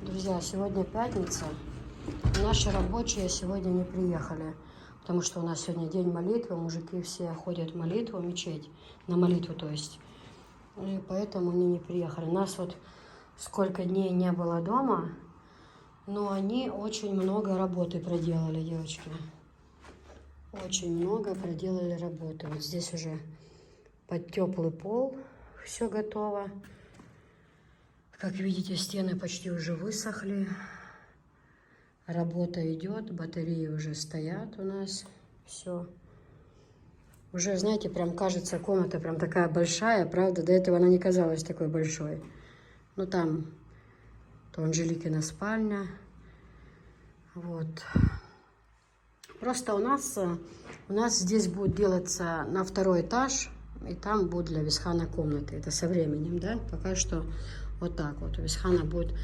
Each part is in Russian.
Друзья, сегодня пятница. Наши рабочие сегодня не приехали, потому что у нас сегодня день молитвы. Мужики все ходят в молитву, в мечеть, на молитву, то есть. И поэтому они не приехали. Нас вот сколько дней не было дома, но они очень много работы проделали, девочки. Очень много проделали работы. Вот здесь уже под теплый пол все готово. Как видите, стены почти уже высохли. Работа идет, батареи уже стоят у нас. Все. Уже, знаете, прям кажется, комната прям такая большая, правда? До этого она не казалась такой большой. Ну, там, то Анжеликина спальня. Вот. Просто у нас здесь будет делаться на второй этаж, и там будет для Висхана комнаты. Это со временем, да? Пока что вот так вот. У Висхана будет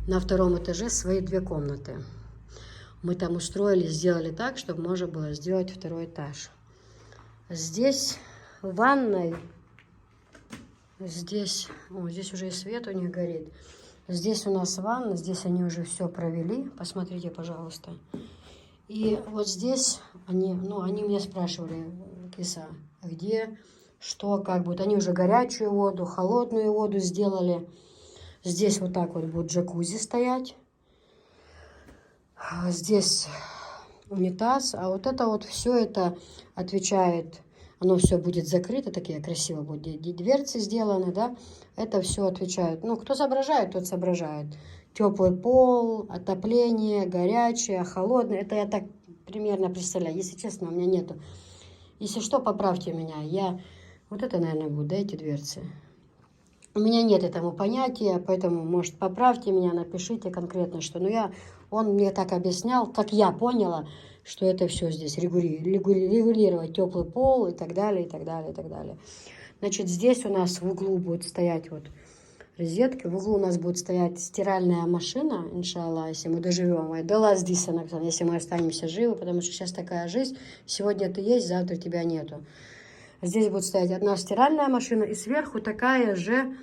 на втором этаже свои 2 комнаты. Мы там устроили, сделали так, чтобы можно было сделать второй этаж. Здесь в ванной, здесь уже и свет у них горит. Здесь у нас ванна, здесь они уже все провели. Посмотрите, пожалуйста. И вот здесь они меня спрашивали, Киса, где, что, как будет. Они уже горячую воду, холодную воду сделали. Здесь вот так вот будет джакузи стоять. Здесь унитаз, а вот это вот все это отвечает, оно все будет закрыто, такие красиво будут дверцы сделаны, да, это все отвечает, ну, кто соображает, тот соображает. Теплый пол, отопление, горячее, холодное, это я так примерно представляю, если честно, у меня нету. Если что, поправьте меня, вот это, наверное, будет, да, эти дверцы. У меня нет этому понятия, поэтому, может, поправьте меня, напишите конкретно, что. Но он мне так объяснял, как я поняла, что это все здесь регулировать теплый пол и так далее, и так далее, и так далее. Значит, здесь у нас в углу будет стоять вот розетки, в углу у нас будет стоять стиральная машина, иншаллах, если мы доживем. Да здесь, если мы останемся живы, потому что сейчас такая жизнь, сегодня ты есть, завтра тебя нету. Здесь будет стоять одна стиральная машина, и сверху такая же,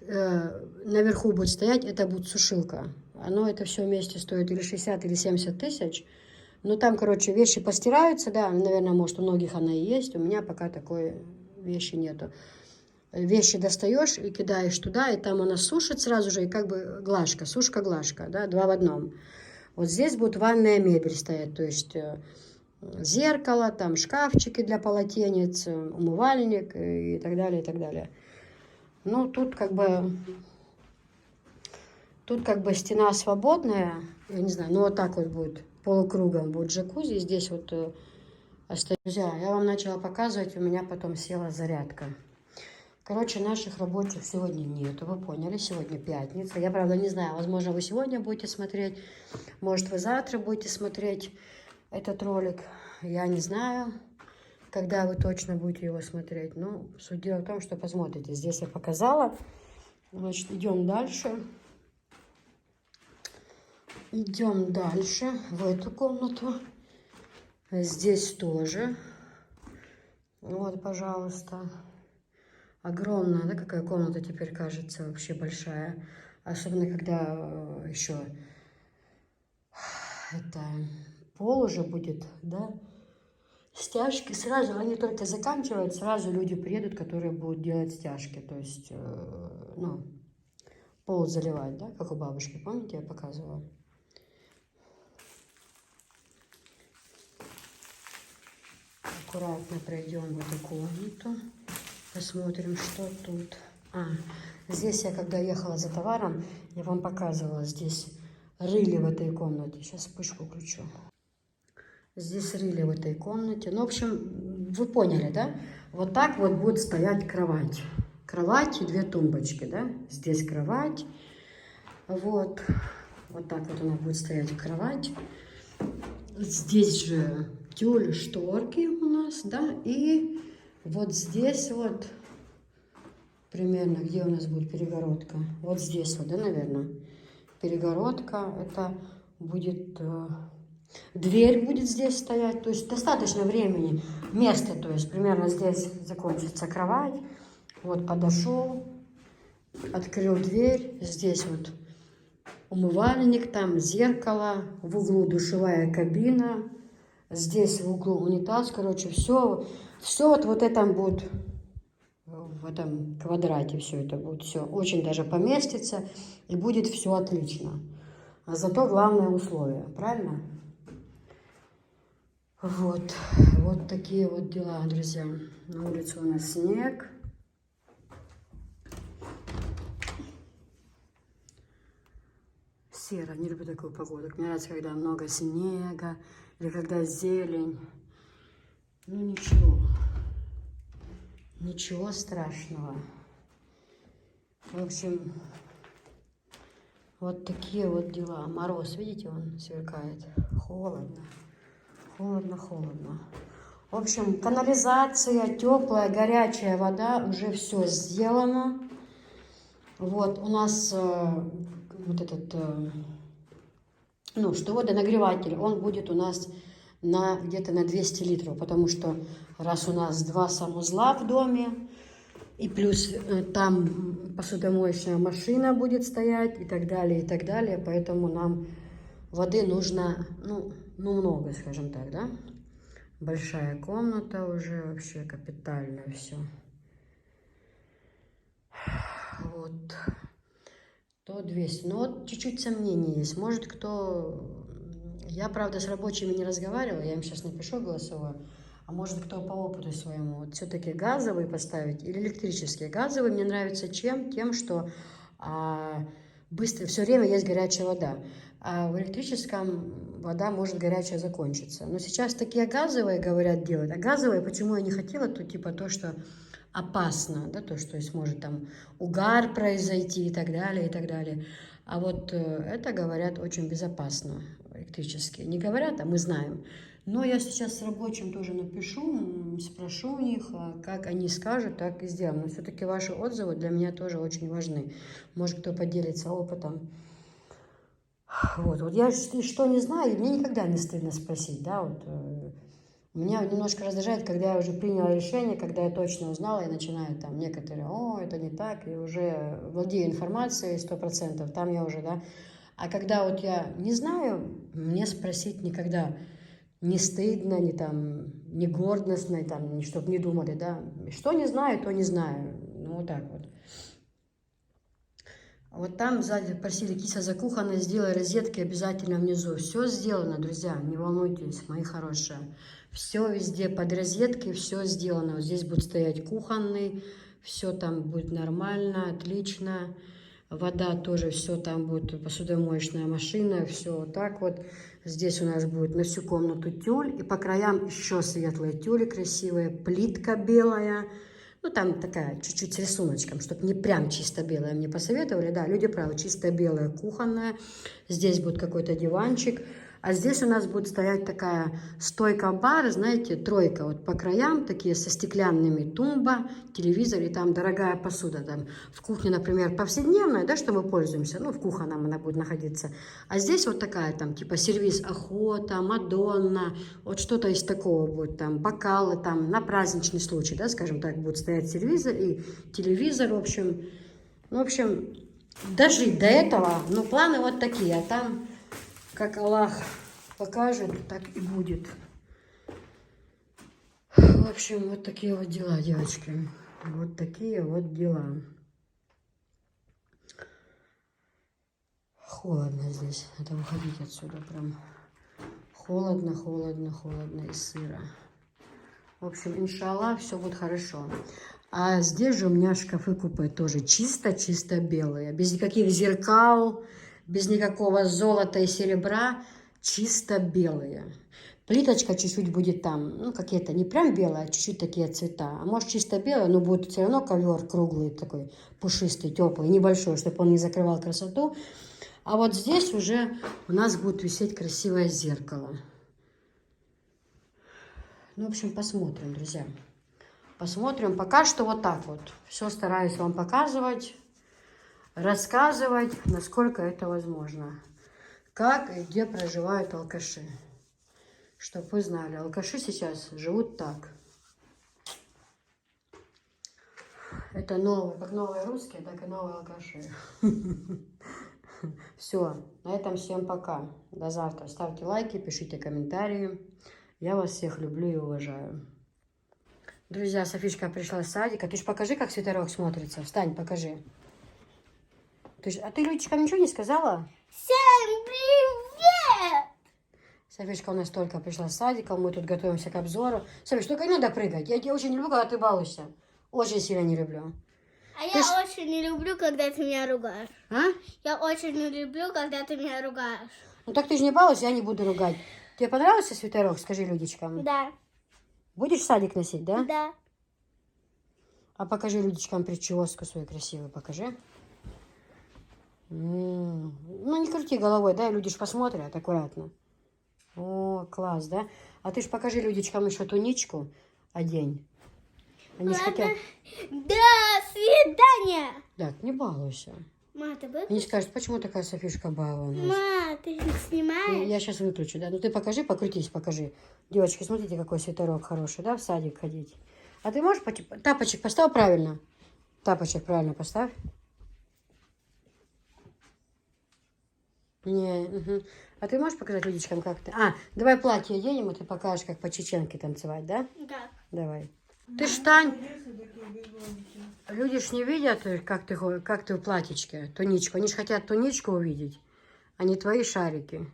наверху будет стоять, это будет сушилка. Это все вместе стоит или 60, или 70 тысяч. Но там, короче, вещи постираются, да, наверное, может, у многих она и есть, у меня пока такой вещи нету. Вещи достаешь и кидаешь туда, и там она сушит сразу же, и как бы глажка, сушка-глажка, да, 2 в 1. Вот здесь будет ванная мебель стоять, то есть зеркало, там шкафчики для полотенец, умывальник и так далее, и так далее. Ну, тут как бы стена свободная, я не знаю, ну вот так вот будет, полукругом будет джакузи, здесь вот остается. Друзья, я вам начала показывать, у меня потом села зарядка. Короче, наших рабочих сегодня нету, вы поняли, сегодня пятница. Я, правда, не знаю, возможно, вы сегодня будете смотреть, может, вы завтра будете смотреть этот ролик. Я не знаю, когда вы точно будете его смотреть. Но суть дела в том, что посмотрите. Здесь я показала. Значит, идем дальше. Идем дальше в эту комнату. Здесь тоже. Вот, пожалуйста. Огромная, да, какая комната теперь кажется вообще большая. Особенно, когда еще это пол уже будет, да. Стяжки сразу, они только заканчивают, сразу люди приедут, которые будут делать стяжки. То есть, пол заливать, да, как у бабушки. Помните, я показывала? Аккуратно пройдем в эту комнату. Посмотрим, что тут. Здесь я, когда ехала за товаром, я вам показывала, здесь рыли в этой комнате. Сейчас вспышку включу. Здесь рыли в этой комнате. Ну, в общем, вы поняли, да? Вот так вот будет стоять кровать. Кровать и 2 тумбочки, да? Здесь кровать. Вот. Вот так вот она будет стоять кровать. Здесь же тюль, шторки у нас, да? И вот здесь вот примерно, где у нас будет перегородка? Вот здесь вот, да, наверное? Перегородка. Это будет... Дверь будет здесь стоять, то есть достаточно времени, места, то есть примерно здесь закончится кровать. Вот подошел, открыл дверь, здесь вот умывальник, там зеркало, в углу душевая кабина, здесь в углу унитаз, короче, все вот это будет в этом квадрате, все это будет, все очень даже поместится и будет все отлично. А зато главное условие, правильно? Вот такие вот дела, друзья. На улице у нас снег. Серо, не люблю такую погоду. Мне нравится, когда много снега или когда зелень. Ну ничего, ничего страшного. В общем, вот такие вот дела. Мороз, видите, он сверкает. Холодно, холодно, холодно. В общем, канализация, теплая, горячая вода, уже все сделано. Вот у нас вот этот, ну, что водонагреватель, он будет у нас где-то на 200 литров, потому что раз у нас 2 санузла в доме, и плюс там посудомоечная машина будет стоять и так далее, поэтому нам воды нужно, ну много, скажем так, да. Большая комната уже, вообще капитально все. Вот. То 200. Но вот чуть-чуть сомнений есть. Может, кто... Я, правда, с рабочими не разговаривала, я им сейчас напишу голосовое. А может, кто по опыту своему. Вот все-таки газовые поставить или электрические. Газовые мне нравятся чем? Тем, что быстро, все время есть горячая вода. А в электрическом вода может горячая закончиться. Но сейчас такие газовые, говорят, делать. А газовые, почему я не хотела, то типа то, что опасно, да, то, что есть, может там угар произойти и так далее, и так далее. А вот это, говорят, очень безопасно электрические. Не говорят, а мы знаем. Но я сейчас с рабочим тоже напишу, спрошу у них, как они скажут, так и сделаем. Но все-таки ваши отзывы для меня тоже очень важны. Может, кто поделится опытом. Вот я что не знаю, мне никогда не стыдно спросить, да, вот. Меня немножко раздражает, когда я уже приняла решение, когда я точно узнала, и начинаю там некоторые, это не так, и уже владею информацией 100%, там я уже, да. А когда вот я не знаю, мне спросить никогда не стыдно, не там, не гордостно, там, чтобы не думали, да. Что не знаю, то не знаю, ну вот так вот. Вот там сзади просили кися закухонная, сделай розетки обязательно внизу. Все сделано, друзья, не волнуйтесь, мои хорошие. Все везде под розетки, все сделано. Вот здесь будет стоять кухонный, все там будет нормально, отлично. Вода тоже, все там будет, посудомоечная машина, все вот так вот. Здесь у нас будет на всю комнату тюль, и по краям еще светлые тюли красивые, плитка белая. Ну, там такая, чуть-чуть с рисуночком, чтобы не прям чисто белая. Мне посоветовали, да, люди правы, чисто белая кухонная. Здесь будет какой-то диванчик. А здесь у нас будет стоять такая стойка-бар, знаете, тройка. Вот по краям такие со стеклянными тумба, телевизор и там дорогая посуда. Там в кухне, например, повседневная, да, что мы пользуемся. Ну, в кухонном она будет находиться. А здесь вот такая там, типа сервиз охота, Мадонна. Вот что-то из такого будет. Там бокалы, там на праздничный случай, да, скажем так, будет стоять сервизор и телевизор, в общем. Ну, в общем, дожить до этого, ну, планы вот такие. А там... Как Аллах покажет, так и будет. В общем, вот такие вот дела, девочки. Вот такие вот дела. Холодно здесь. Надо выходить отсюда прям. Холодно, холодно, холодно и сыро. В общем, иншаллах, все будет хорошо. А здесь же у меня шкафы-купе тоже чисто-чисто белые. Без никаких зеркал, без никакого золота и серебра. Чисто белые. Плиточка чуть-чуть будет там, ну, какие-то не прям белые, а чуть-чуть такие цвета. А может, чисто белые, но будет все равно ковер круглый, такой пушистый, теплый, небольшой, чтобы он не закрывал красоту. А вот здесь уже у нас будет висеть красивое зеркало. Ну, в общем, посмотрим, друзья. Посмотрим. Пока что вот так вот. Все стараюсь вам показывать, рассказывать, насколько это возможно. Как и где проживают алкаши. Чтобы вы знали, алкаши сейчас живут так. Это новые, как новые русские, так и новые алкаши. Все, на этом всем пока. До завтра. Ставьте лайки, пишите комментарии. Я вас всех люблю и уважаю. Друзья, Софишка пришла с садика. Ты ж покажи, как свитерок смотрится. Встань, покажи. А ты Людочкам ничего не сказала? Всем привет! Софишка у нас только пришла с садика. Мы тут готовимся к обзору. Софиш, только не надо прыгать. Я тебя очень не люблю, когда ты балуешься. Очень сильно не люблю. А я очень не люблю, когда ты меня ругаешь. А? Я очень не люблю, когда ты меня ругаешь. Ну так ты же не балуйся, я не буду ругать. Тебе понравился свитерок? Скажи Людочкам. Да. Будешь в садик носить, да? Да. А покажи Людочкам прическу свою красивую, покажи. Ну, не крути головой, да, люди ж посмотрят аккуратно. О, класс, да? А ты ж покажи Людочкам еще туничку одень. Они ж хотят... До свидания! Так, не балуйся. Ма, ты будешь? Они скажут, почему такая Софишка балована? Ма, ты не снимаешь? Я сейчас выключу, да? Ну ты покажи, покрутись, покажи. Девочки, смотрите, какой свитерок хороший, да, в садик ходить. А ты можешь тапочек поставь правильно? Тапочек правильно поставь. Не, угу. А ты можешь показать Людочкам, как ты? А, давай платье оденем, и ты покажешь, как по чеченке танцевать, да? Да. Давай. Ты ж встань. Люди ж не видят, как ты в платьичке, туничку. Они ж хотят туничку увидеть, а не твои шарики.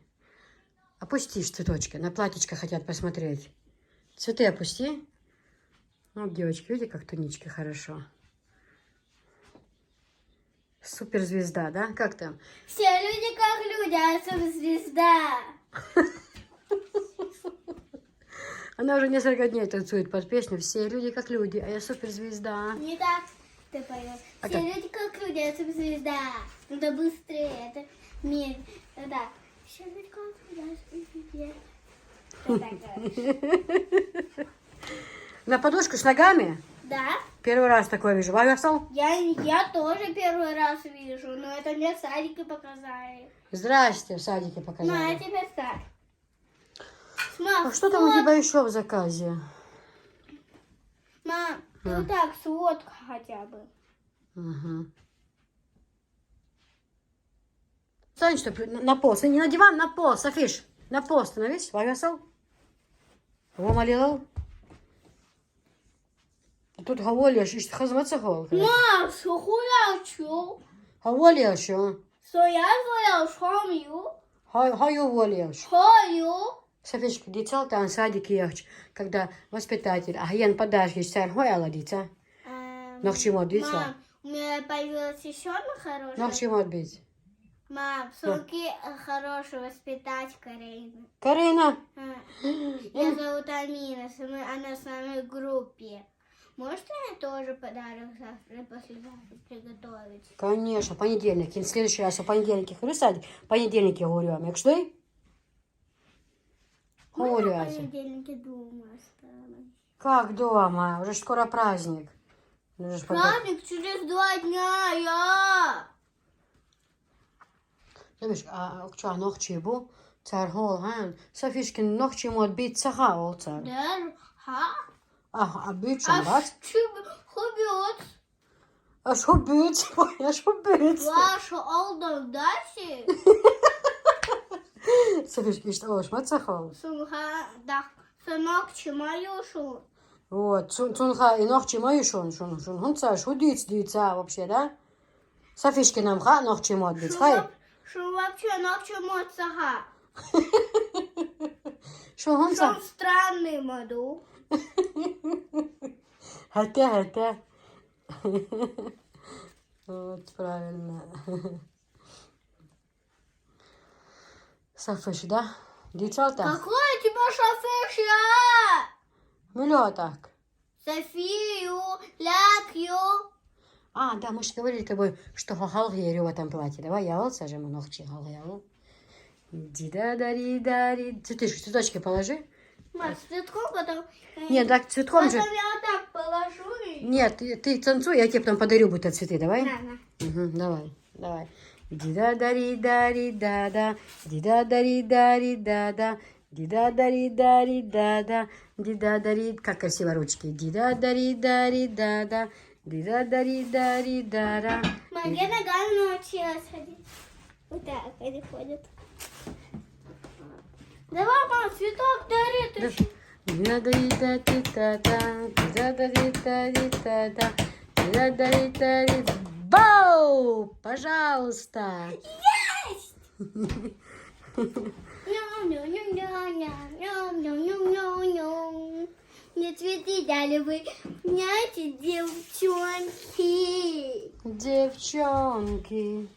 Опусти ж цветочки. На платьичко хотят посмотреть. Цветы опусти. Вот, девочки, видите, как тунички хорошо. Суперзвезда, да? Как там? Все люди как люди, а суперзвезда. Она уже несколько дней танцует под песню «Все люди как люди, а я суперзвезда». Не так ты поешь. А Все как? люди как люди, а суперзвезда. Это быстрее, это медленно. Так. Все люди как люди, а суперзвезда. На подушку с ногами? Да? Первый раз такое вижу. Валясал? Я тоже первый раз вижу, но это мне в садике показали. Здрасте, в садике На, показали. теперь ставь. А что там у тебя еще в заказе? Мам, ну так, сводка хотя бы. Угу. Стань, что на пол. Не на диван, на пол. Софиш, на пол становись. Валясал? Вомалилал? Тут говоришь, что хазматься гол. Мам, что хуячу? Говоришь, что? Что я говорил, что мою? Хаю волишь. Хою? Софишка, дитя, там садик ехать, когда воспитатель, а ген подашь, царь гояла дитя. Но к чему отбиться? Мам, у меня появилась еще одна Но к хорошая. чему отбить? Мам, сумки хороший воспитать Карина. Карина, Ее зовут Амина, она с нами в группе. Может, я тоже подарок завтра и послезавтра приготовить? конечно, понедельник. В следующий раз у понедельники ходю в садик, понедельники говорю, як шли? Говорю, В Ася. понедельнике дома осталось. Как дома? Уже ж скоро праздник. Уже ж Праздник через 2 дня, я. Знаешь, а что, ночи был? Царь гол, га? Софишкин ночи ему отбить цаха, ол царь. Да, ха? А бить А чем, бац? что хоббит? А що бить? Ой, а що бить? Ваша Алдан Даси? Софишки, что, шмацахол? Сумха, да, сынок, чемаюшу. Вот, цунха и ночи мою шон, он царь, диться вообще, да? Софишки нам ха, ночи ему отбить, хай? Что вообще ночью моцаха? Что он Что царь? странный моду? Хотя. Вот, правильно. Софиш, да? Дівчата? Какое у тебя шофеша? Мило так. Софию, Лякью. А, да, мы же говорили с тобой, что гагал герю в этом платье. Давай я вот сажем ногти гагал. Ди-да-да-ди-да-ди. Цветочки положи. Маш, цветком потом... Нет, так цветком же... Потом я вот так положу и... Нет, ты танцуй, я тебе потом подарю будто цветы, давай? На. Угу, давай. Ди-да-да-ри-да-ри-да-да, ди-да-да-ри-да-ри-да-да, ди-да-да-ри-да-ри-да-да, ди-да-да-ри... Как красиво ручки. Ди-да-да-ри-да-ри-да-да, ди-да-да-ри-да-ри-да-да. Моя ногами научилась ходить. Вот так они ходят. Давай, мам, цветок дари. Ты ж- Бау! Пожалуйста! Ням-ням-ням-ням-ням-ням-ням-ням. Мне цветы дали вы, знаете, девчонки. Девчонки.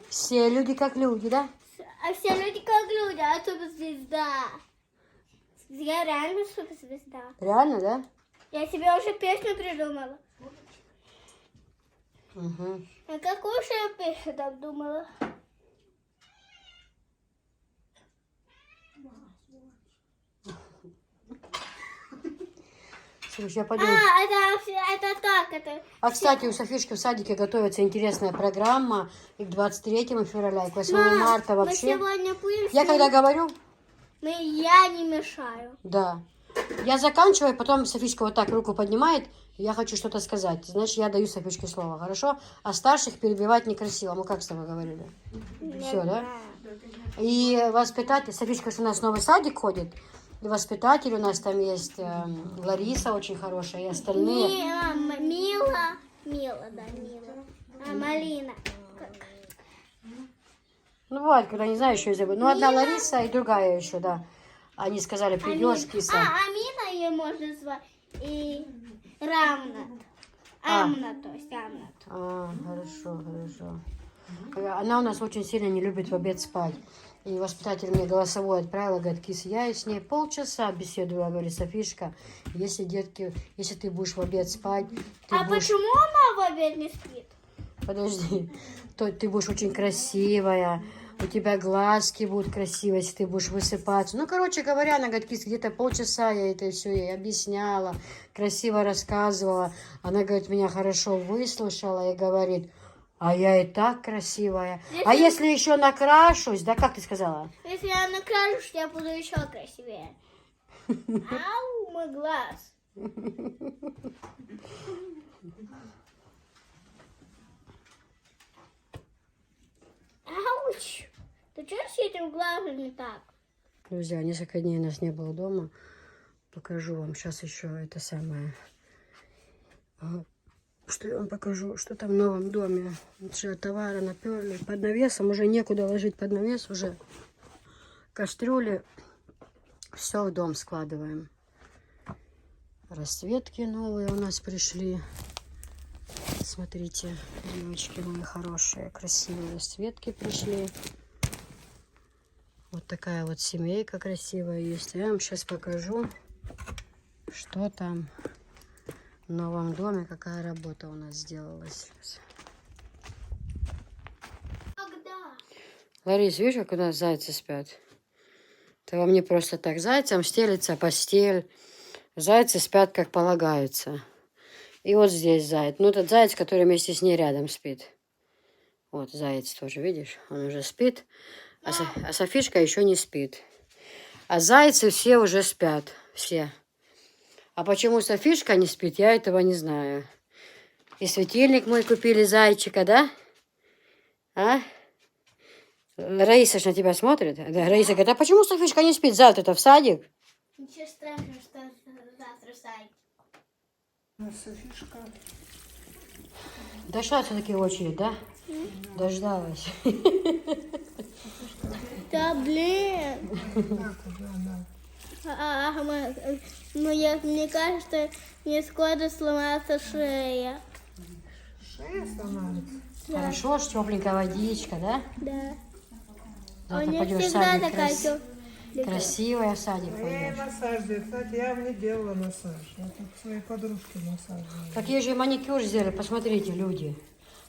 Все люди как люди, да? А все люди как люди, а суперзвезда. Я реально суперзвезда. Реально, да? Я себе уже песню придумала. Угу. А какую же я песню там думала? Слушай, я А, пойду. это так, это... А, кстати, у Софишки в садике готовится интересная программа и к 23 февраля, и к 8 марта мы вообще. сегодня будем... Я когда говорю, Я не мешаю. да. Я заканчиваю, потом Софичка вот так руку поднимает, и я хочу что-то сказать. Значит, я даю Софичке слово, хорошо? А старших перебивать некрасиво. Мы как с тобой говорили? Все, да? И воспитатель, Софичка же у нас в новый садик ходит, и воспитатель у нас там есть Лариса очень хорошая, и остальные. Мила, да, Мила. А, Малина. Ну, бывает, когда не знаю, еще и забыл. Ну, одна Лариса и другая еще, да. Они сказали, придешь, киса. Амина ее можно звать. И Рамнат. Амна, то есть Амнат. Хорошо. Она у нас очень сильно не любит в обед спать. И воспитатель мне голосовой отправила, говорит, кис, я с ней полчаса беседую, говорит, Софишка, если, детки, если ты будешь в обед спать, ты будешь... Почему она в обед не спит? Подожди, то ты будешь очень красивая, у тебя глазки будут красивые, если ты будешь высыпаться. Ну, короче говоря, она говорит, кис, где-то полчаса я это все ей объясняла, красиво рассказывала. Она, говорит, меня хорошо выслушала и говорит, а я и так красивая. А если еще накрашусь, да, как ты сказала? Если я накрашусь, я буду еще красивее. Ау, мой глаз. Ауч. Ты что с этим глазом не так? Друзья, несколько дней нас не было дома. Покажу вам сейчас еще это самое. Что я вам покажу, что там в новом доме. Уже товары наперли. Под навесом уже некуда ложить под навес. Уже кастрюли. Все в дом складываем. Расцветки новые у нас пришли. Смотрите, девочки мои хорошие, красивые расцветки пришли. Вот такая вот семейка красивая есть. Я вам сейчас покажу, что там в новом доме, какая работа у нас сделалась. Когда? Ларис, видишь, как у нас зайцы спят? Это вам не просто так. Зайцам стелится постель. Зайцы спят, как полагается. И вот здесь заяц. Ну, этот заяц, который вместе с ней рядом спит. Вот заяц тоже, видишь? Он уже спит. А Софишка еще не спит. А зайцы все уже спят. Все. А почему Софишка не спит, я этого не знаю. И светильник мой купили зайчика, да? А? Раиса ж на тебя смотрит. Да, Раиса говорит, а почему Софишка не спит? Завтра-то в садик. Ничего страшного, что завтра сайт. Софишка. Дошла все-таки очередь, да? Дождалась. Да блин. Мне кажется, мне скоро сломается шея. Шея становится. Хорошо, ж тепленькая водичка, да? Да. Завтра У меня пойдешь в всегда садик такая красивая в садик Я ей пойдешь. массаж делаю. Кстати, я вам не делала массаж. Я тут своей подружке массаж делала. Так ей же маникюр сделали, посмотрите, люди.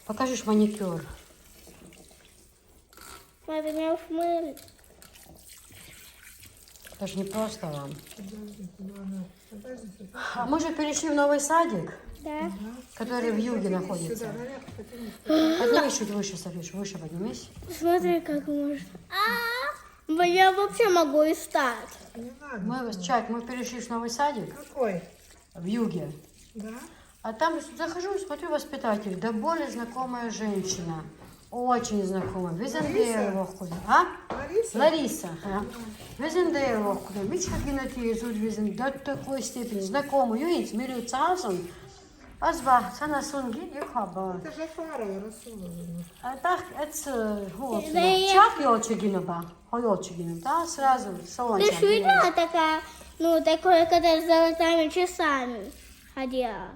Покажешь маникюр. Надо меня шмырить. Это ж не просто вам. Подожди, куда она? Подожди, София. А мы же перешли в новый садик, Да. который в юге Сюда, находится. наверх, потянись. Поднимись чуть выше, Софиш, выше поднимись. Смотри, как можно. Я вообще могу и встать. Не надо. Чайк, мы перешли в новый садик Какой? в юге. Да? А там захожу и смотрю, воспитатель, да более знакомая женщина. Очень знакомый. Вы Зендея Вохкуда. А? Лариса? Лариса. Ага. Вы Зендея Вохкуда. Видишь, как генетики тут везен до такой степени знакомый. Юинц, Милю Царсон. Азба, Сана Сунги и Хаба. Это же Фарова Расуловна. А так, это вот. Да я- Чак Йолчигинова. Йолчигинова, да, сразу. Салон. Ты видела такая, ну, такое, когда с золотыми часами ходила?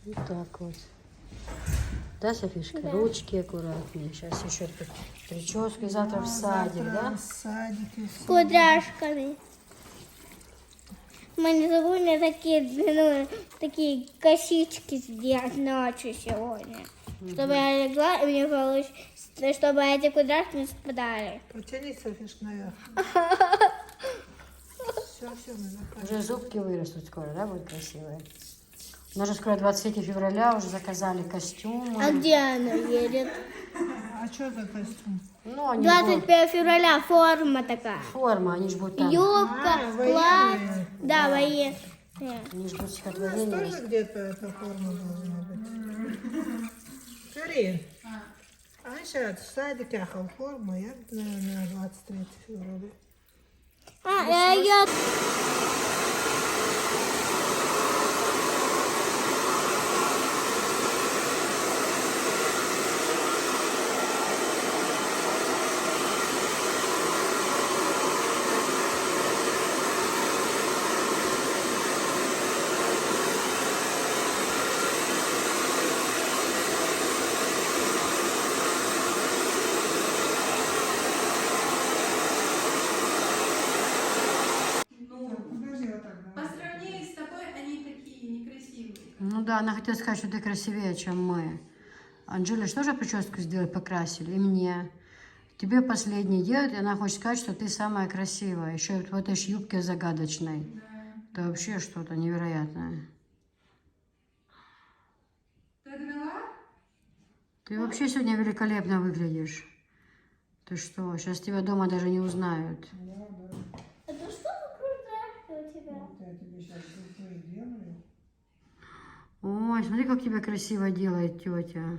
Вот так вот. Да, Софишка? Да. Ручки аккуратнее. Сейчас еще тут прическа. И завтра в садик, да? В садике. С кудряшками. Мы не забыли такие косички сделать ночью сегодня. Чтобы я легла, и мне получилось, чтобы эти кудряшки не спадали. Потянись, Софишка, наверх. Все, мы заканчиваем. Уже зубки вырастут скоро, да, будут красивые. У нас же скоро 23 февраля, уже заказали костюмы. А где она едет? А что за костюм? Ну, они будут... 21 февраля форма такая. Форма, они же будут там. Юбка, военные. платье. Да, военные. Они же будут У нас стихотворение. тоже где-то эта форма должна быть. Карин, а сейчас в садике ахал форма, я на 23 февраля. Я Подожди, вот так. По сравнению с тобой они такие некрасивые. Ну да, она хотела сказать, что ты красивее, чем мы. Анжеле же тоже прическу сделали, покрасили, и мне. Тебе последний делают, и она хочет сказать, что ты самая красивая. Еще в этой ж юбке загадочной. Это вообще что-то невероятное. Ты одна? Ты вообще сегодня великолепно выглядишь. Ты что, сейчас тебя дома даже не узнают. Это что за кудряшки у тебя? Я тебе сейчас все делаю. Ой, смотри, как тебя красиво делает тетя.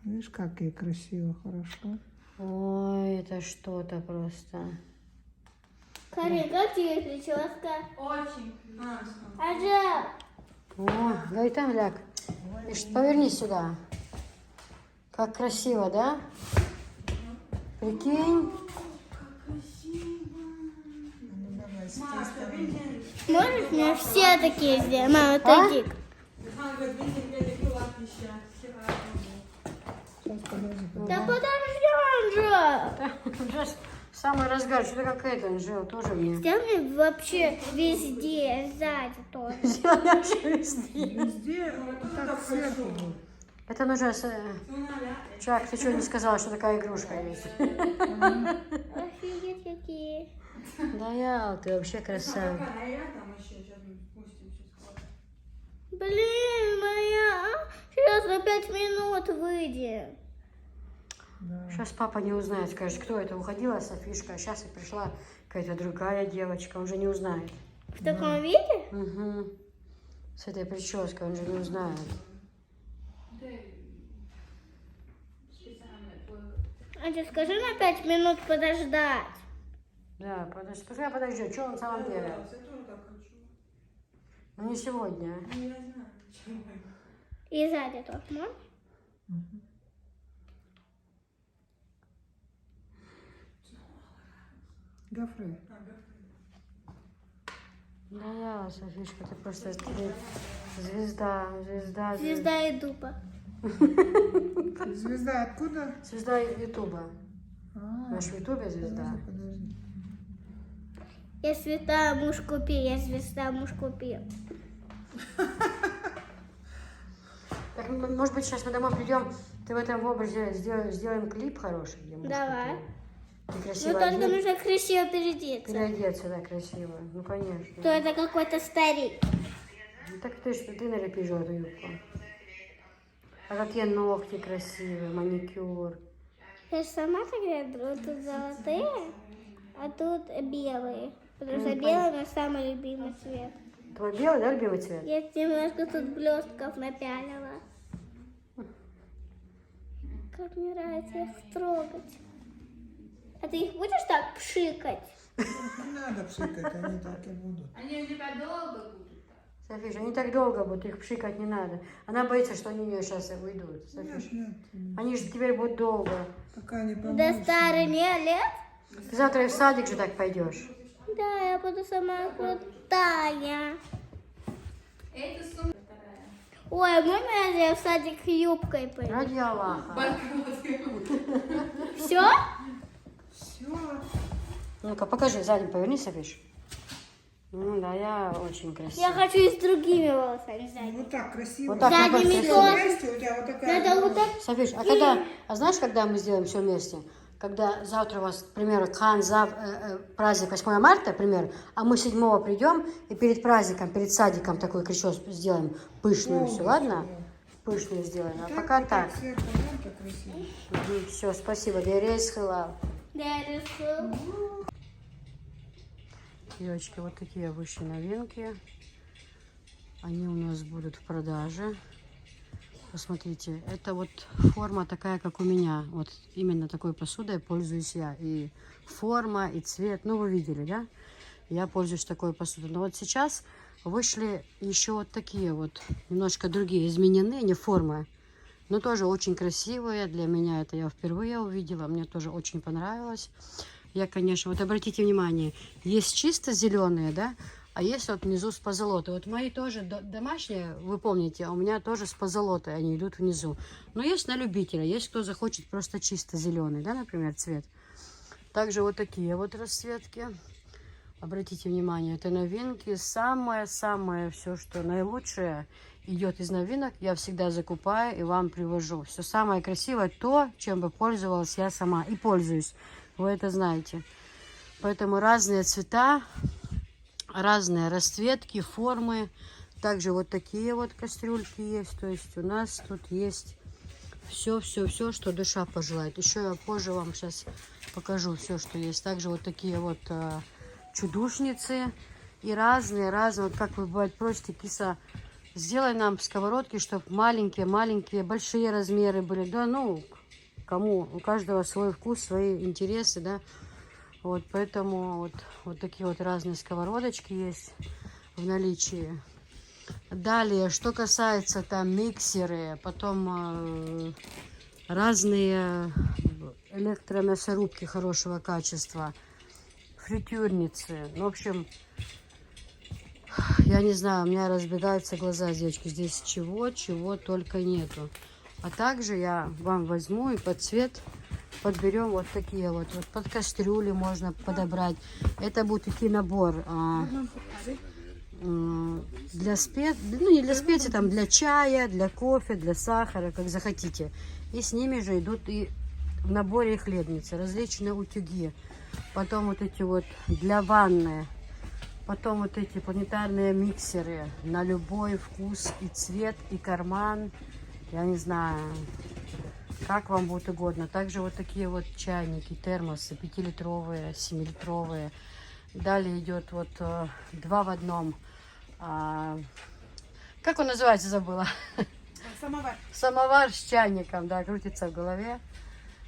Видишь, как ей красиво, хорошо. Ой, это что-то просто. Карин, как тебе прическа? Очень. Аджа, О, Гайтан, ляг. Повернись сюда. Как красиво, да? Прикинь. Ну давай, с той стороны. можешь мне все такие сделать? Мама, вот А? такие. Сейчас, подожди. Да подожди, Анжа. Уже самый разгар. Что-то как это, Анжела, тоже мне. Сделай вообще везде, сзади тоже. Сделай вообще везде. Везде вот так сверху будет. Это нужно... Чак, ты что не сказала, что такая игрушка есть? Офигеть какие. Да я, ты вообще красавица. Блин, моя. Сейчас на 5 минут выйдем. Да. Сейчас папа не узнает, скажет, кто это. Уходила Софишка, а сейчас и пришла какая-то другая девочка. Он же не узнает. В таком виде? Угу. С этой прической он же не узнает. Антя, скажи на 5 минут подождать. Да, подожди, пускай подождет. Что он на самом деле? Ну не сегодня. И сзади тоже можешь? Гофры. Да я, Софишка, ты просто звезда. Звезда и дуба. Звезда откуда? Звезда Ютуба. А, Наш в Ютубе звезда. подожди. Я звезда, муж купил, я звезда, муж купил. Так, может быть, сейчас мы домой придем, ты в этом образе сделаем клип хороший, где муж Давай. купил. Ты Ну красиво только одет- нужно красиво переодеться. переодеться, да, красиво. Ну, конечно. То это какой-то старик. Ну, так ты налепишь эту юбку. А какие ногти красивые, маникюр. Я же сама такая, вот тут золотые, а тут белые. Потому что белый мой самый любимый цвет. Твой белый, да, любимый цвет? Я немножко тут блестков напялила. Как мне нравится их трогать. А ты их будешь так пшикать? Не надо пшикать, они так и будут. Они у тебя долго будут. Софиш, они так долго будут, их пшикать не надо. Она боится, что они у нее сейчас уйдут. Софиш. Нет, Они же теперь будут долго. пока не До помоешь. старых лет? Ты завтра и в садик же так пойдешь. Да, я буду сама крутая. Это сумка. Ой, можно я в садик юбкой пойду? Ради Аллаха. Все? Все. Ну-ка, покажи, задом поверни, Софиш. Ну да, я очень красивая. Я хочу и с другими волосами сзади. Вот так красиво. Вот так, Задними наоборот, тоже. красиво. Вместе у тебя вот такая. Надо вот так. Софиш, а знаешь, когда мы сделаем все вместе? Когда завтра у вас, к примеру, праздник 8 марта, к примеру, а мы 7-го придем и перед праздником, перед садиком такой крючок сделаем пышную все, ладно? Пышную сделаем, а пока так. Сверху, вон так красиво. Все, спасибо, Дерейс Хилал. Да, я решила. Девочки, вот такие вышли новинки. Они у нас будут в продаже. Посмотрите, это вот форма такая, как у меня. Вот именно такой посудой пользуюсь я. И форма, и цвет. Ну, вы видели, да? Я пользуюсь такой посудой. Но вот сейчас вышли еще вот такие вот, немножко другие, измененные, не формы. Но тоже очень красивые. Для меня это я впервые увидела. Мне тоже очень понравилось. Я, конечно, вот обратите внимание, есть чисто зеленые, да? А есть вот внизу с позолотой. Вот мои тоже домашние, вы помните, у меня тоже с позолотой, они идут внизу. Но есть на любителя, есть кто захочет просто чисто зеленый, да, например, цвет. Также вот такие вот расцветки. Обратите внимание, это новинки. Самое-самое все, что наилучшее идет из новинок, я всегда закупаю и вам привожу. Все самое красивое, то, чем бы пользовалась я сама и пользуюсь. Вы это знаете. Поэтому разные цвета, разные расцветки, формы. Также вот такие вот кастрюльки есть. То есть у нас тут есть все, что душа пожелает. Еще я позже вам сейчас покажу все, что есть. Также вот такие вот чудушницы. И разные. Вот как вы бывает просите, киса, сделай нам сковородки, чтобы маленькие, большие размеры были. Да, ну, кому, у каждого свой вкус, свои интересы, да. Вот, поэтому вот такие вот разные сковородочки есть в наличии. Далее, что касается там миксеры, потом разные электромясорубки хорошего качества, фритюрницы. Ну, в общем, я не знаю, у меня разбегаются глаза, девочки. Здесь чего только нету. А также я вам возьму и под цвет подберем вот такие вот под кастрюли можно подобрать. Это будет идти набор для специй, ну не для специй, там для чая, для кофе, для сахара, как захотите. И с ними же идут и в наборе хлебницы, различные утюги. Потом вот эти вот для ванны. Потом вот эти планетарные миксеры на любой вкус и цвет, и карман. Я не знаю, как вам будет угодно. Также вот такие вот чайники, термосы, 5-литровые, 7-литровые. Далее идет вот 2 в 1. Как он называется, забыла? Самовар. Самовар с чайником, да, крутится в голове.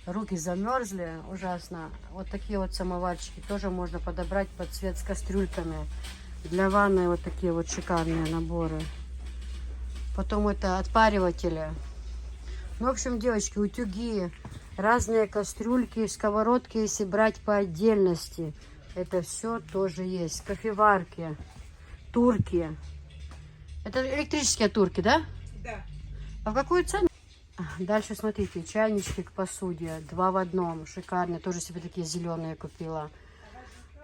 Руки замерзли, ужасно. Вот такие вот самоварчики тоже можно подобрать под цвет с кастрюльками. Для ванны вот такие вот шикарные наборы. Потом это отпариватели. Ну, в общем, девочки, утюги, разные кастрюльки, сковородки, если брать по отдельности. Это все тоже есть. Кофеварки, турки. Это электрические турки, да? Да. А в какую цену? Дальше смотрите, чайнички к посуде, 2 в 1, шикарные, тоже себе такие зеленые купила.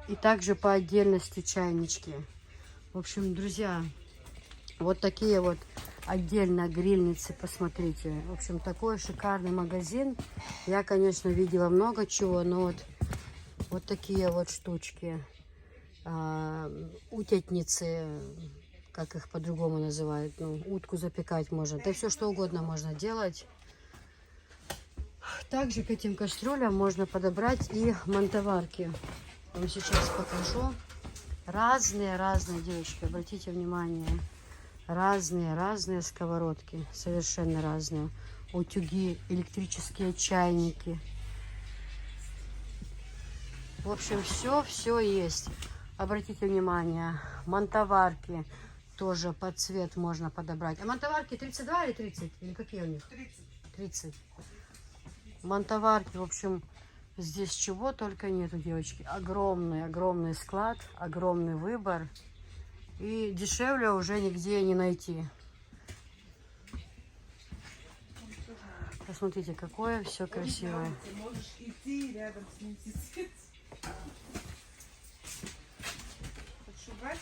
И также по отдельности чайнички. В общем, друзья, вот такие вот отдельно грильницы, посмотрите. В общем, такой шикарный магазин. Я, конечно, видела много чего, но вот такие вот штучки. Утятницы, как их по-другому называют, ну, утку запекать можно. Да все что угодно можно делать. Также к этим кастрюлям можно подобрать и мантоварки. Вам сейчас покажу. Разные, девочки, обратите внимание. Разные сковородки. Совершенно разные. Утюги, электрические чайники. В общем, все есть. Обратите внимание. Мантоварки. Тоже под цвет можно подобрать. А мантоварки 32 или 30? Или какие у них? 30. Мантоварки, в общем, здесь чего только нету, девочки. Огромный склад, огромный выбор. И дешевле уже нигде не найти. Посмотрите, какое все красивое. Можешь идти рядом с ним сидеть. Хочешь убрать?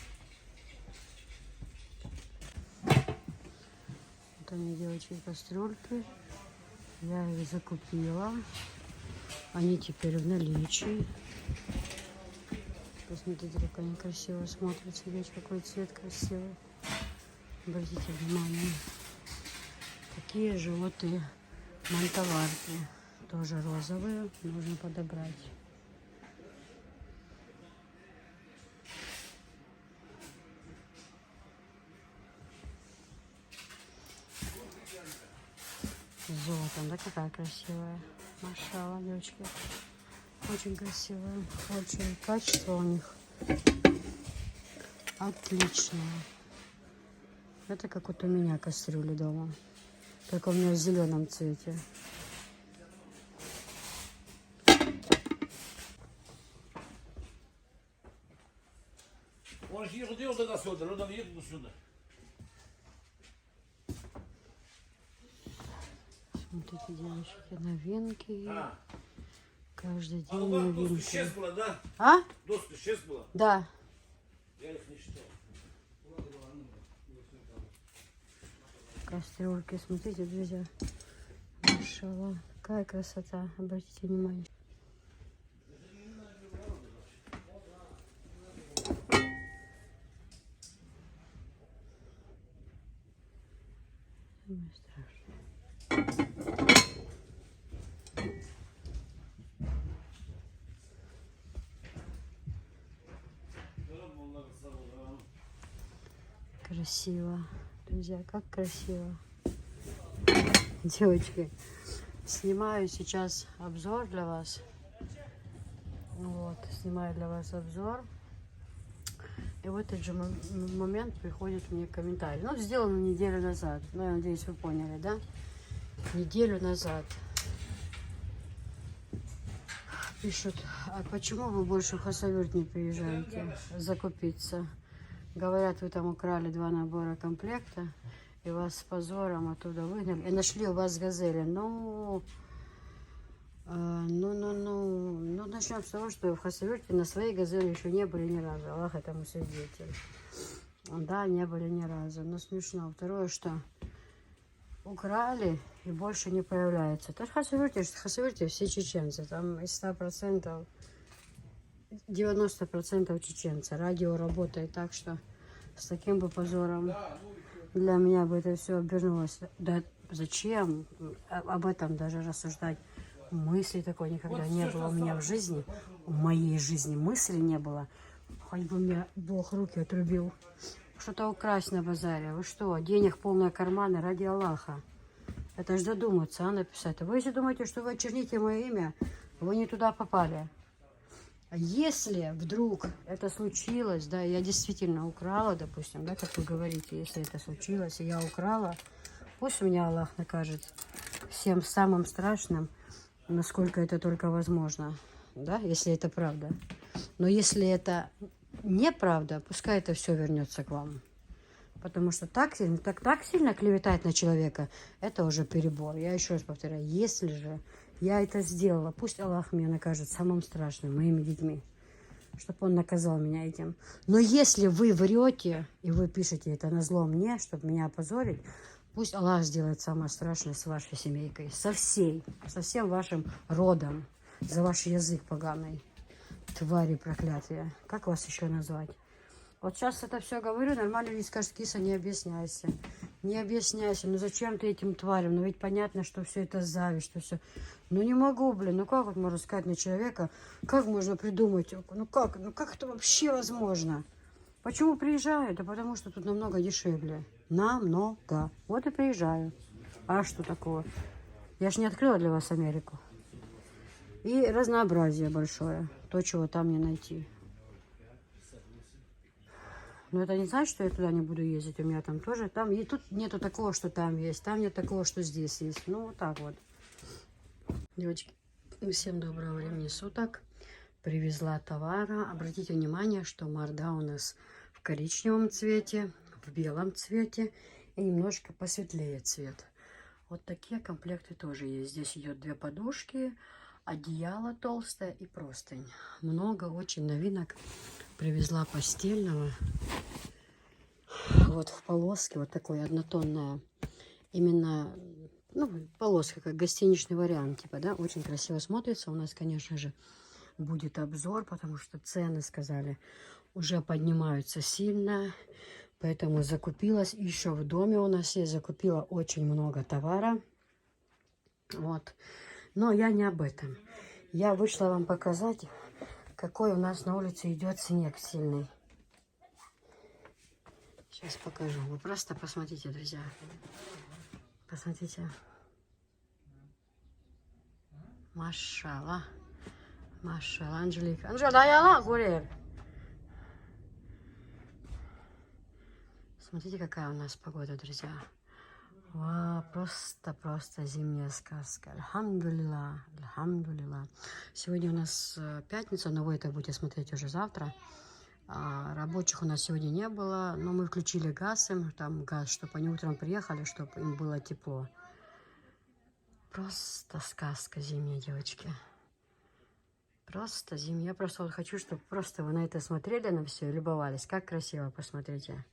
Вот они, девочки, кастрюльки. Я их закупила. Они теперь в наличии. Посмотрите, как они красиво смотрятся. Видите, какой цвет красивый. Обратите внимание. Такие же вот и мантоварки. Тоже розовые. Можно подобрать. С золотом, да, какая красивая. Машалла, девочки. Очень красивая. Очень качество у них отличное. Это как вот у меня кастрюли дома. Только у меня в зеленом цвете. Он же ехал туда сюда, он ехал сюда. Смотрите, девочки, новинки. Каждый А день у вас доска новинки. 6 была, да? А? Доска 6 была? Да. Я их не считал. Кастрюльки, смотрите, друзья. Машалла. Какая красота. Обратите внимание. Самое страшное. Красиво. Друзья, как красиво. Девочки, снимаю сейчас обзор для вас. Вот, снимаю для вас обзор. И в этот же момент приходит мне комментарий. Ну, сделано неделю назад. Ну, я надеюсь, вы поняли, да? Неделю назад. Пишут, а почему вы больше в Хасавюрт не приезжаете закупиться? Говорят, вы там украли 2 набора комплекта, и вас с позором оттуда выгнали. И нашли у вас газели. Ну, начнем с того, что в Хасавюрте на своей газели еще не были ни разу. Аллах этому свидетель. Да, не были ни разу. Но смешно. Второе, что украли и больше не появляется. То есть в Хасавюрте все чеченцы. Там из 100% 90% чеченцы. Радио работает так, что с таким бы позором для меня бы это все обернулось. Да зачем об этом даже рассуждать? Мысли такой никогда не было у меня в жизни. В моей жизни мысли не было. Хоть бы мне Бог руки отрубил. Что-то украсть на базаре. Вы что, денег полные карманы ради Аллаха? Это ж додуматься, а написать. Вы если думаете, что вы очерните мое имя, вы не туда попали. Если вдруг это случилось, да, я действительно украла, допустим, да, как вы говорите, если это случилось, и я украла, пусть меня Аллах накажет всем самым страшным, насколько это только возможно, да, если это правда. Но если это неправда, пускай это все вернется к вам. Потому что так сильно клеветать на человека, это уже перебор. Я еще раз повторяю, если же я это сделала, пусть Аллах меня накажет самым страшным, моими детьми, чтобы он наказал меня этим. Но если вы врете, и вы пишете это назло мне, чтобы меня опозорить, пусть Аллах сделает самое страшное с вашей семейкой, со всем вашим родом, за ваш язык поганый. Твари проклятые. Как вас еще назвать? Вот сейчас это все говорю, нормально люди скажут, киса, не объясняйся. Не объясняйся, ну зачем ты этим тварям? Ну ведь понятно, что все это зависть, что все. Ну не могу, блин, ну как вот можно сказать на человека, как можно придумать? Ну как это вообще возможно? Почему приезжаю? Да потому что тут намного дешевле. Намного. Вот и приезжаю. А что такого? Я ж не открыла для вас Америку. И разнообразие большое. То, чего там не найти. Но это не значит, что я туда не буду ездить. У меня там тоже. Там и тут нету такого, что там есть. Там нет такого, что здесь есть. Ну, вот так вот. Девочки, всем доброго времени суток. Привезла товара. Обратите внимание, что морда у нас в коричневом цвете, в белом цвете и немножко посветлее цвет. Вот такие комплекты тоже есть. Здесь идет 2 подушки, одеяло толстое и простынь. Много очень новинок. Привезла постельного. Вот в полоске, вот такое однотонное. Именно, ну, полоска, как гостиничный вариант, типа, да, очень красиво смотрится. У нас, конечно же, будет обзор, потому что цены, сказали, уже поднимаются сильно. Поэтому закупилась. Еще в доме у нас есть. Закупила очень много товара. Вот. Но я не об этом. Я вышла вам показать, какой у нас на улице идет снег сильный. Сейчас покажу. Вы просто посмотрите, друзья. Посмотрите. Машалла. Машалла, Анжелика. Анжела, дай Аллах, говорит. Смотрите, какая у нас погода, друзья. Вау, просто зимняя сказка. Альхамдулилла, альхамдулилла. Сегодня у нас пятница, но вы это будете смотреть уже завтра. Рабочих у нас сегодня не было, но мы включили газ им, там газ, чтобы они утром приехали, чтобы им было тепло. Просто сказка зимняя, девочки. Просто зимняя. Я просто вот хочу, чтобы просто вы на это смотрели, на все, и любовались. Как красиво, посмотрите.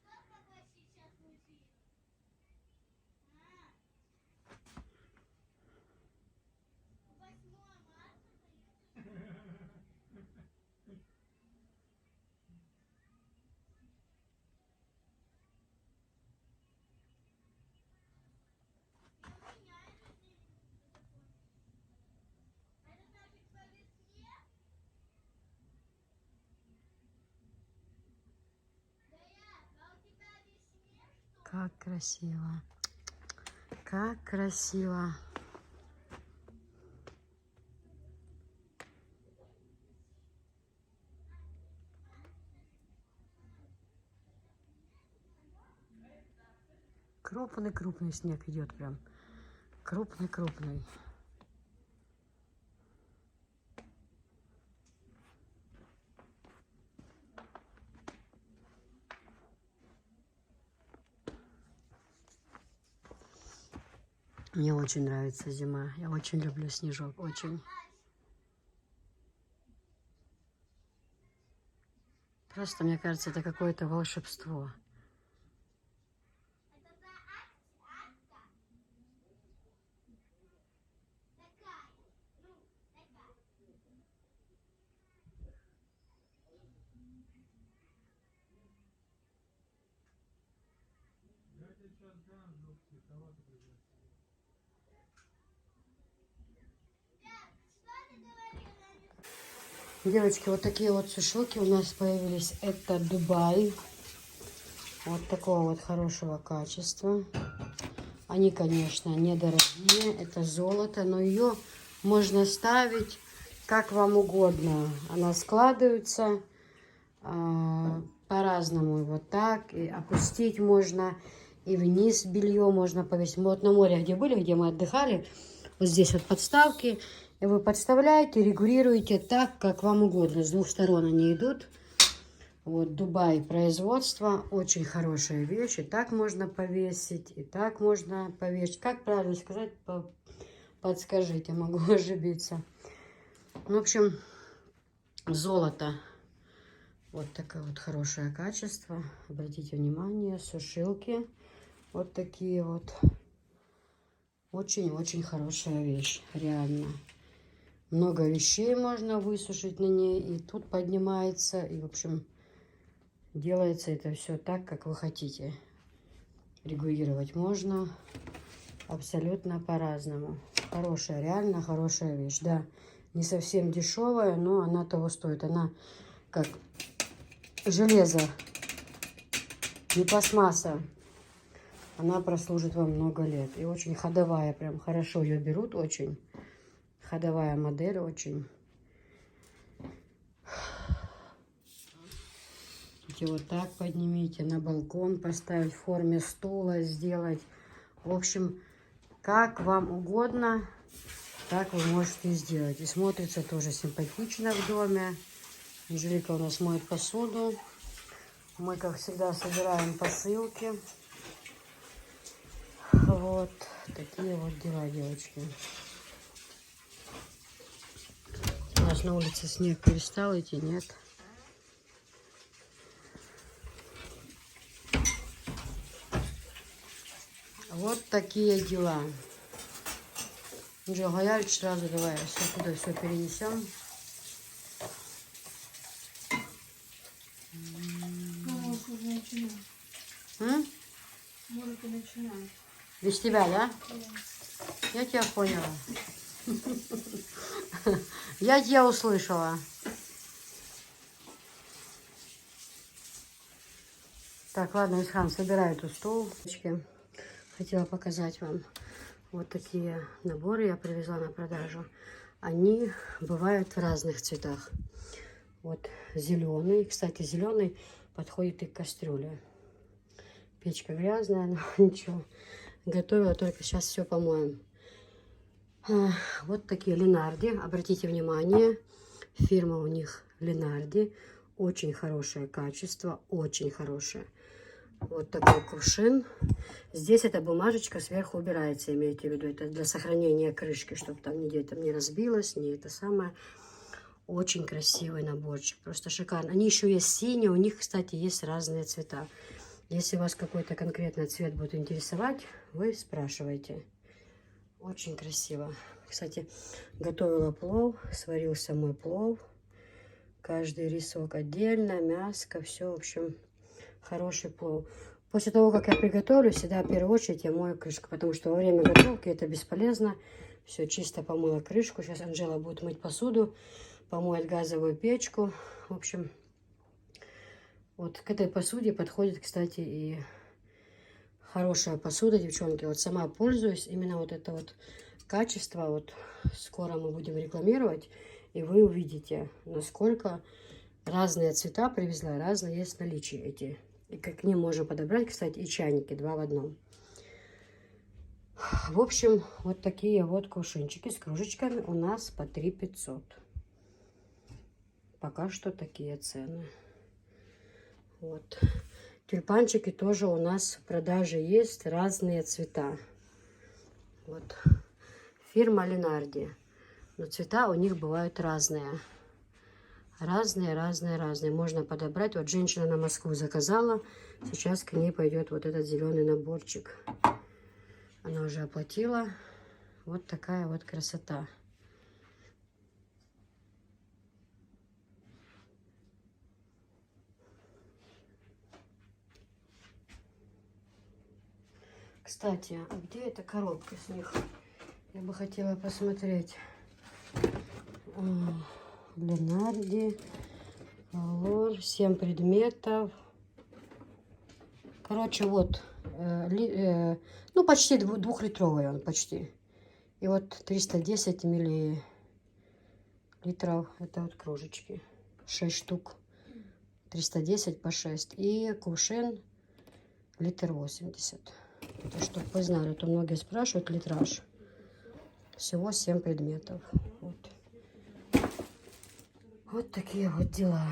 Как красиво. Как красиво. Крупный снег идет прям. Крупный. Мне очень нравится зима. Я очень люблю снежок. Очень. Просто, мне кажется, это какое-то волшебство. Девочки, вот такие вот сушилки у нас появились. Это Дубай. Вот такого вот хорошего качества. Они, конечно, недорогие. Это золото, но ее можно ставить как вам угодно. Она складывается по-разному. Вот так. И опустить можно. И вниз белье можно повесить. Мы вот на море, где были, где мы отдыхали, вот здесь вот подставки. И вы подставляете, регулируете так, как вам угодно. С 2 сторон они идут. Вот Дубай производство. Очень хорошая вещь. И так можно повесить, и так можно повесить. Как правильно сказать? Подскажите, могу ошибиться. В общем, золото. Вот такое вот хорошее качество. Обратите внимание, сушилки. Вот такие вот. Очень-очень хорошая вещь. Реально. Много вещей можно высушить на ней. И тут поднимается. И, в общем, делается это все так, как вы хотите. Регулировать можно абсолютно по-разному. Хорошая, реально хорошая вещь. Да, не совсем дешевая, но она того стоит. Она как железо Не пластмасса. Она прослужит вам много лет. И очень ходовая, прям хорошо ее берут, очень. Ходовая модель, очень. Вот так поднимите, на балкон поставить, в форме стула сделать. В общем, как вам угодно, так вы можете сделать. И смотрится тоже симпатично в доме. Анжелика у нас моет посуду. Мы, как всегда, собираем посылки. Вот такие вот дела, девочки. У нас на улице снег перестал идти, нет? Вот такие дела. Джо Гаяльч, сразу давай все туда все перенесем. Может, и начинать. Без тебя, да? Я тебя поняла. Я тебя услышала. Так, ладно, Исхан, собирай эту стол. Хотела показать вам вот такие наборы я привезла на продажу. Они бывают в разных цветах. Вот зеленый. Кстати, зеленый подходит и к кастрюле. Печка грязная, но ничего. Готовила, только сейчас все помоем. Вот такие Ленарди. Обратите внимание, фирма у них Ленарди. Очень хорошее качество, очень хорошее. Вот такой кувшин. Здесь эта бумажечка сверху убирается, имейте в виду. Это для сохранения крышки, чтобы там нигде там не разбилось, не это самое. Очень красивый наборчик, просто шикарно. Они еще есть синие, у них, кстати, есть разные цвета. Если вас какой-то конкретный цвет будет интересовать, вы спрашиваете. Очень красиво. Кстати, готовила плов, сварился мой плов. Каждый рисок отдельно, мяско, все, в общем, хороший плов. После того, как я приготовлю, всегда в первую очередь я мою крышку, потому что во время готовки это бесполезно. Все, чисто помыла крышку. Сейчас Анжела будет мыть посуду, помоет газовую печку. В общем, вот к этой посуде подходит, кстати, и хорошая посуда, девчонки. Вот сама пользуюсь. Именно вот это вот качество, вот скоро мы будем рекламировать, и вы увидите, насколько разные цвета привезла, разные есть в наличии эти. И как к ним можно подобрать, кстати, и чайники 2 в 1. В общем, вот такие вот кувшинчики с кружечками у нас по 3 500. Пока что такие цены. Вот. Тюльпанчики тоже у нас в продаже есть, разные цвета. Вот. Фирма Ленарди. Но цвета у них бывают разные. Разные. Можно подобрать. Вот женщина на Москву заказала. Сейчас к ней пойдет вот этот зеленый наборчик. Она уже оплатила. Вот такая вот красота. Кстати, а где эта коробка с них? Я бы хотела посмотреть. Ленарди, Valor, 7 предметов. Короче, вот, ну, почти 2-литровый он, почти. И вот 310 миллилитров, это вот кружечки, 6 штук, 310 по 6. И кувшин литр 80. Это чтобы вы знали, то многие спрашивают литраж. Всего 7 предметов. Вот такие вот дела.